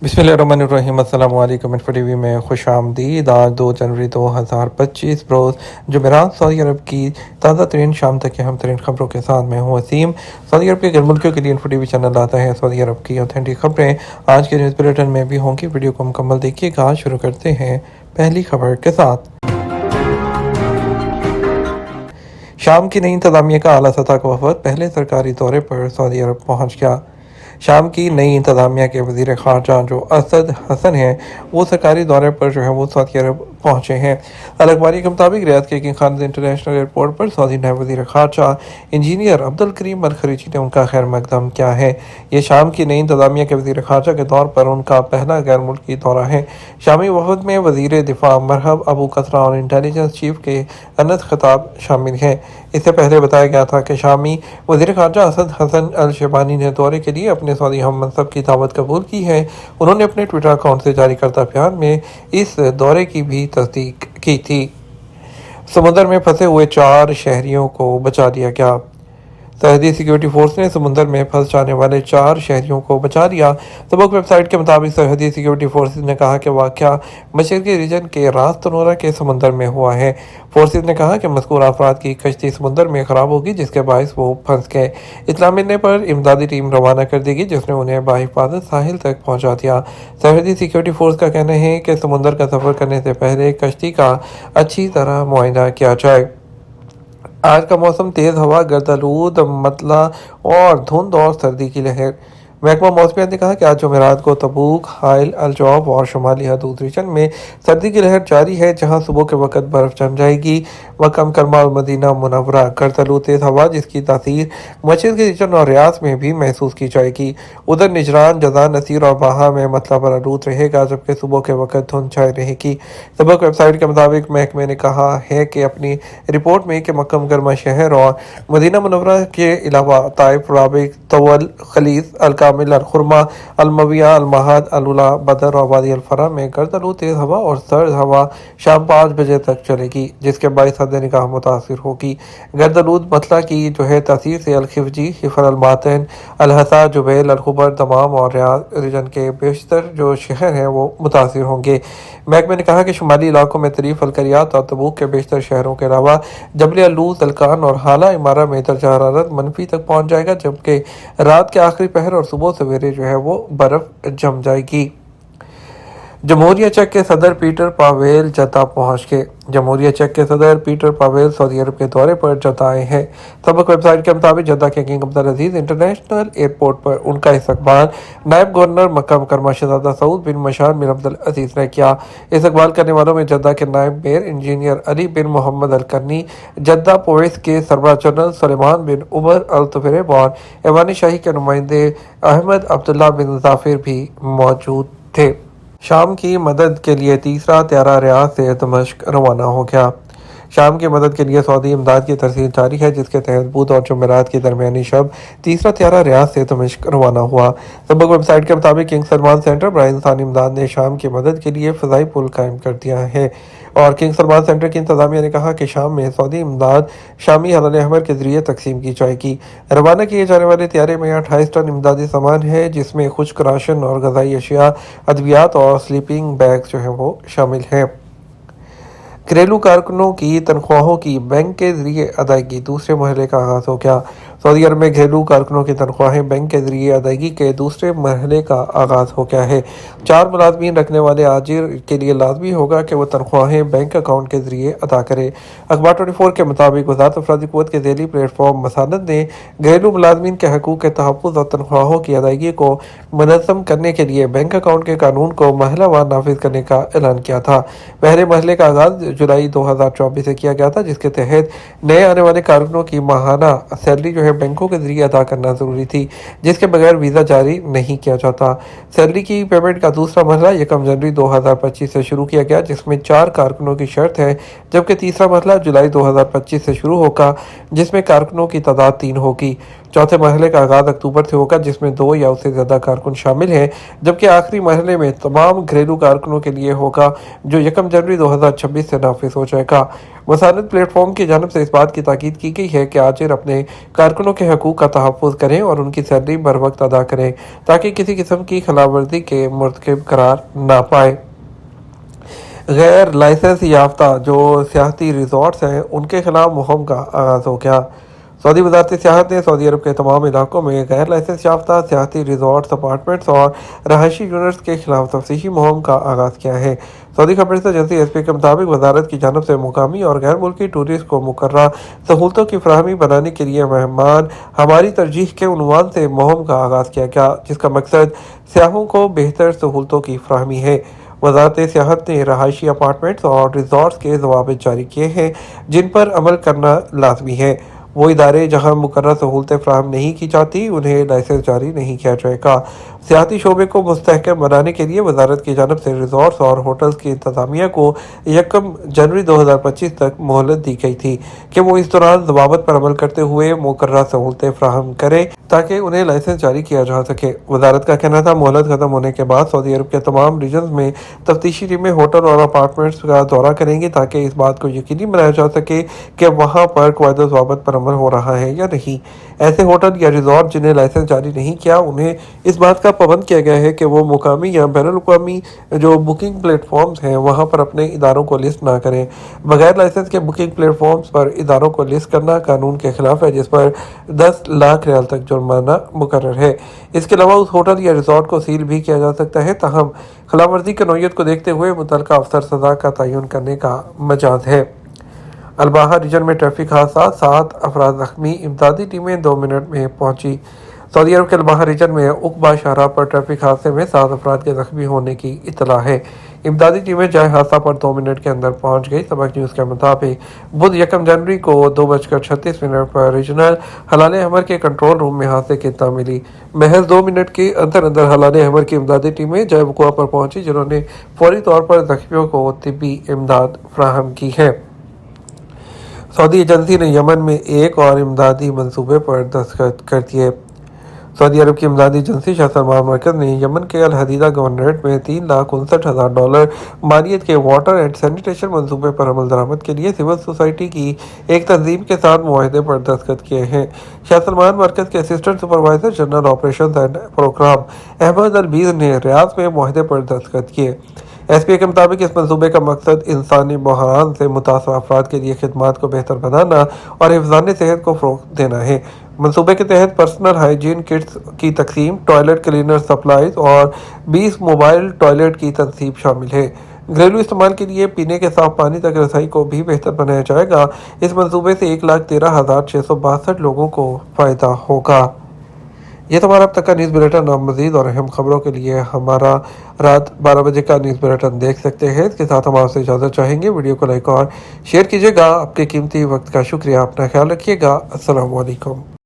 बिस्मिल्लाहिर्रहमानिर्रहीम। अस्सलाम वालेकुम। इन्फो टीवी में खुश आमदीद। आज 2 जनवरी 2025 रोज़ जुमेरात सऊदी अरब की ताज़ा तरीन शाम तक की अहम तरीन खबरों के साथ मैं हूँ वसीम। सऊदी अरब के गैर मुल्कियों के लिए इन्फो टीवी चैनल आता है सऊदी अरब की ऑथेंटिक खबरें आज के न्यूज़ बुलेटिन में भी होंगी। वीडियो को मुकम्मल देखिएगा। शुरू करते हैं पहली खबर के साथ। शाम की नई इंतज़ामिया का आला सतह का वफद पहले सरकारी दौरे पर सऊदी अरब पहुँच गया। शाम की नई इंतज़ामिया के वज़ीर ख़ारजा जो असद हसन हैं वो सरकारी दौरे पर जो है वो सऊदी अरब पहुँचे हैं। अल-अखबारी के मुताबिक रियाद के किंग खालिद इंटरनेशनल एयरपोर्ट पर सऊदी नायब वज़ीर ख़ारजा इंजीनियर अब्दुल करीम अल खरीजी ने उनका खैर मकदम किया है। ये शाम की नई इंतज़ामिया के वज़ीर ख़ारजा के तौर पर उनका पहला गैर मुल्की दौरा है। शामी वफद में वज़ीर दिफा मरहब अबू कसरा और इंटेलिजेंस चीफ के अनस खताब शामिल हैं। इससे पहले बताया गया था कि शामी वज़ीर ख़ारजा असद हसन अल शेबानी ने दौरे के लिए अपने सऊदी हम मनसब की दावत कबूल की है। उन्होंने अपने ट्विटर अकाउंट से जारी करदा बयान में इस दौरे की भी तस्दीक की थी। समुद्र में फंसे हुए 4 शहरियों को बचा लिया गया। सरहदी सिक्योरिटी फोर्स ने समुद्र में फंस जाने वाले 4 शहरियों को बचा लिया। तबुक वेबसाइट के मुताबिक सरहदी सिक्योरिटी फोर्सेज ने कहा कि वाक़या मशरक़ी रीजन के रास तनूरा के समुद्र में हुआ है। फोर्सेज ने कहा कि मज़कूर अफराद की कश्ती समुद्र में ख़राब होगी जिसके बायस वो फंस गए। इत्तला मिलने पर इमदादी टीम रवाना कर देगी जिसने उन्हें बाहिफाजत साहिल तक पहुँचा दिया। सरहदी सिक्योरिटी फोर्स का कहना है कि समुद्र का सफ़र करने से पहले कश्ती का अच्छी तरह मुआयना किया जाए। आज का मौसम तेज़ हवा, गर्द आलूद मतला और धुंध और सर्दी की लहर। महकमा मौसमियात ने कहा कि आज जुमेरात को तबूक, हाइल, अल-जौफ और शुमाली हदूद रीजन में सर्दी की लहर जारी है जहां सुबह के वक्त बर्फ़ जम जाएगी। मक्का मुकर्रमा और मदीना मुनव्वरा गर्द आलूद तेज़ हवा जिसकी तासीर मशरिक़ी रीजन और रियाज में भी महसूस की जाएगी। उधर निजरान, जज़ा, नसीर और बाहा में मतला पर आलूद रहेगा जबकि सुबह के वक्त धुंध छाई रहेगी। तबुक वेबसाइट के मुताबिक महकमे ने कहा है कि अपनी रिपोर्ट में कि मक्का मुकर्रमा शहर और मदीना मुनव्वरा के अलावा ताइफ, राबिग, तवल, खलीज, अलकामिल, अलखुरमा, अलमविया, अलमहद, अलुला, बदर और वादी अलफरा में गर्द आलूद तेज़ हवा और सर्द हवा शाम 5 बजे तक चलेगी जिसके बायस हद निगाह मुतासिर होगी। गर्द आलूद मतला की जो है तासीर से अलखिफजी, हिफर अलमातन, अलहसा, जुबैल, अलखुबर, तमाम और रियाद रीजन के बेशतर जो शहर हैं वो मुतासिर होंगे। महकमे ने कहा कि शुमाली इलाकों में तरीफ, अलकरियात और तबूक के बेशतर शहरों के अलावा जबल अलूज, अलकान और हाला इमारा में दर्जा हरारत मनफी तक पहुँच जाएगा जबकि रात के आखिरी पहर और सुबह सवेरे जो है वो बर्फ़ जम जाएगी। जमहूरिया चेक के सदर पीटर पावेल जद्दा पहुँच गए। जमहूरिया चेक के सदर पीटर पावेल सऊदी अरब के दौरे पर जद्दा आए हैं। सबक वेबसाइट के मुताबिक जद्दा के किंग अब्दुल अजीज इंटरनेशनल एयरपोर्ट पर उनका इस्तकबाल नायब गवर्नर मक्का मुकर्रमा शहजादा सऊद बिन मशार बिन अब्दुल अजीज ने किया। इस्तकबाल करने वालों में जद्दा के नायब मेयर इंजीनियर अली बिन मोहम्मद अल करनी, जद्दा पोइस के सरबराह जनरल सलेमान बिन उमर अल तुफरेब और ऐवान शाही के नुमाइंदे अहमद अब्दुल्ला बिन जाफिर भी मौजूद थे। शाम की मदद के लिए तीसरा त्यारा रियाद से दमिश्क रवाना हो गया। शाम की मदद के लिए सऊदी इमदाद की तरसील जारी है जिसके तहत बुध और जुमेरात की दरमियानी शब तीसरा त्यारा रियाद से दमिश्क रवाना हुआ। सबक वेबसाइट के मुताबिक किंग सलमान सेंटर बराए इंसानी इमदाद ने शाम की मदद के लिए फ़ज़ाई पुल कायम कर दिया है और किंग सलमान सेंटर की इंतज़ामिया ने कहा कि शाम में सऊदी इमदाद शामी हलाल अहमर के जरिए तकसीम की जाएगी। रवाना किए जाने वाले त्यारे में 28 टन इमदादी सामान है जिसमें खुश्क राशन और गज़ाई अशिया, अद्वियात और स्लीपिंग बैग्स जो हैं वो शामिल हैं। घरेलू कारकुनों की तनख्वाहों की बैंक के जरिए अदायगी दूसरे मरहले का आगाज़ हो गया। सऊदी अरब में घरेलू कारकुनों की तनख्वाहें बैंक के जरिए अदायगी के दूसरे मरहले का आगाज़ हो गया है। 4 मुलाजमीन रखने वाले आजिर के लिए लाजमी होगा कि वह तनख्वाहें बैंक अकाउंट के जरिए अदा करे। अखबार 24 के मुताबिक वज़ारत अफरादी क़ुव्वत के ज़ैली प्लेटफॉर्म मसानद ने घरेलू मुलाजमीन के हकूक़ के तहफ़्फ़ुज़ और तनख्वाहों की अदायगी को मुनज़्ज़म करने के लिए बैंक अकाउंट के कानून को महलावार नाफिज करने का ऐलान किया था। पहले मरहले का आगाज़ जुलाई 2024 से किया गया था जिसके तहत नए आने वाले कारकुनों की माहाना सैलरी जो है बैंकों के जरिए अदा करना जरूरी थी जिसके बगैर वीज़ा जारी नहीं किया जाता। सैलरी की पेमेंट का दूसरा मरहला 1 जनवरी 2025 से शुरू किया गया जिसमें 4 कारकुनों की शर्त है जबकि तीसरा मरहला जुलाई 2025 से शुरू होगा जिसमें कारकुनों की तादाद 3 होगी। चौथे मरहले का आगाज अक्टूबर से होगा, जिसमें 2 या उससे ज़्यादा कारकुन शामिल हैं, जबकि आखिरी मरहले में तमाम घरेलू कारकुनों के लिए होगा, जो 1 जनवरी 2026 से नाफिज हो जाएगा। मुसानद प्लेटफॉर्म की जानब से इस बात की ताकीद की गई है कि आजिर अपने कारकुनों के हकूक़ का तहफ़्फ़ुज़ करें और उनकी सैलरी बर वक्त अदा करें, ताकि किसी किस्म की खिलाफवर्जी के मुर्तकिब करार ना पाए। गैर लाइसेंस याफ्ता जो सियाहती रिजॉर्ट्स हैं, उनके खिलाफ मुहिम का आगाज़ हो गया। सऊदी वज़ारत सियाहत ने सऊदी अरब के तमाम इलाकों में गैर लाइसेंस याफ्ता सियाहती रिजॉर्ट्स, अपार्टमेंट्स और रहायशी यूनिट्स के खिलाफ तफ्तीशी मुहिम का आगाज़ किया है। सऊदी खबरें एजेंसी एसपी के मुताबिक वजारत की जानब से मुकामी और गैर मुल्की टूरिस्ट को मुकर्रर सहूलतों की फराहमी बनाने के लिए मेहमान हमारी तरजीह के उन्वान से मुहिम का आगाज़ किया गया, जिसका मकसद सियाहों को बेहतर सहूलतों की फराहमी है। वजारत सियाहत ने रहायशी अपार्टमेंट्स और रिजॉर्ट्स के जवाब जारी किए हैं, जिन पर अमल करना लाजमी है। वो इदारे जहां मुकर्रर सहूलतें फराहम नहीं की जाती, उन्हें लाइसेंस जारी नहीं किया जाएगा। सियाहती शोबे को मुस्तहकम बनाने के लिए वजारत की जानब से रिजॉर्ट्स और होटल्स की इंतजामिया को 1 जनवरी 2025 तक मोहलत दी गई थी कि वो इस दौरान जवाबत पर अमल करते हुए मुकर्रर सहूलतें फराहम करें ताकि उन्हें लाइसेंस जारी किया जा सके। वजारत का कहना था, मोहलत खत्म होने के बाद सऊदी अरब के तमाम रीजन में तफ्तीशी टीमें होटल और अपार्टमेंट्स का दौरा करेंगी, ताकि इस बात को यकीनी बनाया जा सके कि वहाँ पर क़वायद ज़वाबित पर अमल हो रहा है या नहीं। ऐसे होटल या रिजॉर्ट जिन्हें लाइसेंस जारी नहीं किया, उन्हें इस बात का पाबंद किया गया है कि वो मुकामी या बैनुल-अक़वामी जो बुकिंग प्लेटफॉर्म्स हैं, वहाँ पर अपने इदारों को लिस्ट ना करें। बगैर लाइसेंस के बुकिंग प्लेटफॉर्म्स पर इदारों को लिस्ट करना कानून के खिलाफ है, जिस पर 10 लाख रियाल तक जुर्माना मुकर्रर है। इसके अलावा उस होटल या रिजॉर्ट को सील भी किया जा सकता है। ताहम खिलाफवर्जी की नौयत को देखते हुए मुतल्लिका अफसर सज़ा का तयन करने का मजाज है। अलबाहा रीजन में ट्रैफिक हादसा, 7 अफराद जख्मी, इमदादी टीमें 2 मिनट में पहुंची। सऊदी अरब के अलबाहा रीजन में उक़बा शाहराह पर ट्रैफिक हादसे में 7 अफराद के जख्मी होने की इतला है। इमदादी टीमें जाए हादसा पर 2 मिनट के अंदर पहुंच गई। सबक न्यूज़ के मुताबिक बुध 1 जनवरी को 2:36 पर रीजनल हलाल हमर के कंट्रोल रूम में हादसे की इत्तला मिली। महज 2 मिनट के अंदर अंदर हलाल हमर की इमदादी टीमें जाए वक़ुआ पर पहुंची, जिन्होंने फौरी तौर पर जख्मियों को तिब्बी इमदाद फराहम की है। सऊदी एजेंसी ने यमन में एक और इमदादी मंसूबे पर दस्तखत कर दिए। सऊदी अरब की इमदादी एजेंसी शाह सलमान मरकज़ ने यमन के अल हदीदा गवर्नरेट में $3,59,000 मालियत के वाटर एंड सैनिटेशन मंसूबे पर अमल दरामद के लिए सिविल सोसाइटी की एक तंजीम के साथ मुआहदे पर दस्तखत किए हैं। शाह सलमान मरकज़ के assistant supervisor general operation and programme Ahmed अलबीर ने रियाद में मुआहदे पर दस्तखत किए। एसपी के मुताबिक इस मंसूबे का मकसद इंसानी बहरान से मुतासर अफराद के लिए खिदमात को बेहतर बनाना और हिफ़्ज़ान सेहत को फ़रोग़ देना है। मंसूबे के तहत पर्सनल हाइजीन किट्स की तकसीम, टॉयलेट क्लीनर सप्लाईज और 20 मोबाइल टॉयलेट की तनसीब शामिल है। घरेलू इस्तेमाल के लिए पीने के साफ पानी तक रसाई को भी बेहतर बनाया जाएगा। इस मंसूबे से 1,13,662 लोगों को फ़ायदा होगा। ये तो हमारा अब तक का न्यूज़ बुलेटिन। आप मज़ीद और अहम खबरों के लिए हमारा रात 12 बजे का न्यूज़ बुलेटिन देख सकते हैं। इसके साथ हम आपसे इजाज़त चाहेंगे। वीडियो को लाइक और शेयर कीजिएगा। आपके कीमती वक्त का शुक्रिया। अपना ख्याल रखिएगा। अस्सलाम वालेकुम।